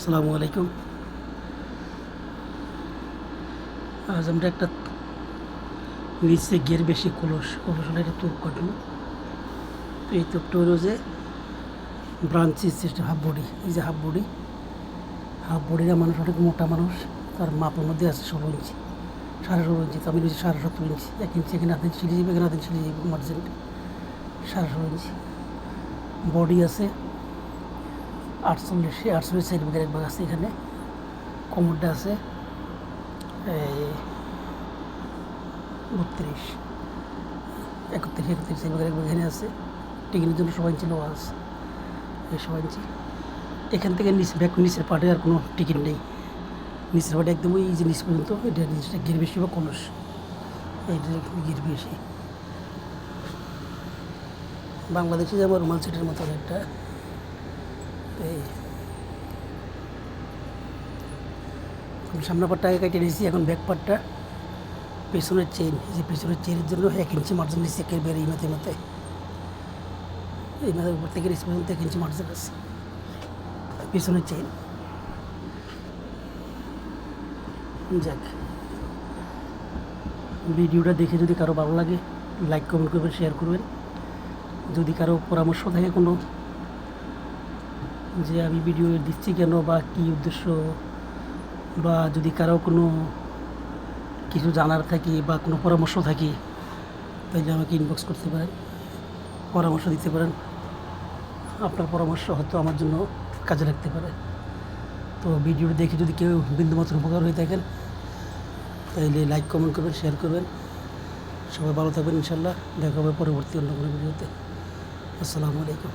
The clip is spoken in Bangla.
আসসালামু আলাইকুম। আজ আমরা একটা নিচে গিয়ের বেশি কলস হলে একটা তুপ কাটলো। তো এই তুপটা হলো যে ব্রাঞ্চের সিস্টেম, এই যে হাফ বডিরা মানুষ অনেক মোটা মানুষ, তার মাপের মধ্যে আছে 16 ইঞ্চি, 16.5 ইঞ্চি। তো আমি নিয়েছি 17.5 ইঞ্চি, 1 ইঞ্চি এখানে আধ ইঞ্চি ছিঁড়ে যাবে, এখানে আধ ইঞ্চি ছিঁড়ে যাবে, মার্জেন্ট 16.5 ইঞ্চি। বডি আছে 48 সাইড ভাগের এক ভাগ আছে এখানে। কোমরটা আছে 32, 31 সাইড ভাগের এক ভাগ এখানে আছে। টিকিনের জন্য 6 ইঞ্চি লোহা আছে, এই 6 ইঞ্চি। এখান থেকে নিচের পাটে আর কোনো টিকিট নেই। নিচের পাটে একদম ওই যে নিচ পর্যন্ত, এটা নিচটা গির বেশি বা কলস, এইটা গির বেশি। বাংলাদেশে যেমন রুমাল সেটের মতো একটা। এই সামনের পাটটা আগে কেটে নিয়েছি, এখন ব্যাক পাটটা পেছনের চেইন, এই যে পেছনের চেইনের জন্য 1 ইঞ্চি মার্জিন নিচ্ছি একেবারে এই মাথায় এই মাথার উপর থেকে নিচ পর্যন্ত 1 ইঞ্চি মার্জিন আছে পেছনের চেইন। যাক, ভিডিওটা দেখে যদি কারো ভালো লাগে লাইক কমেন্ট করবেন, শেয়ার করবেন। যদি কারো পরামর্শ থাকে কোনো, যে আমি ভিডিও দিচ্ছি কেন বা কী উদ্দেশ্য, বা যদি কারো কোনো কিছু জানার থাকে বা কোনো পরামর্শ থাকে, তাহলে আমাকে ইনবক্স করতে পারেন, পরামর্শ দিতে পারেন। আপনার পরামর্শ হয়তো আমার জন্য কাজে লাগতে পারে। তো ভিডিওটা দেখে যদি কেউ বিন্দুমাত্র উপকার হয়ে থাকেন, তাহলে লাইক কমেন্ট করবেন, শেয়ার করবেন। সবাই ভালো থাকবেন, ইনশাল্লাহ দেখা হবে পরবর্তী অন্য কোনো ভিডিওতে। আসসালামু আলাইকুম।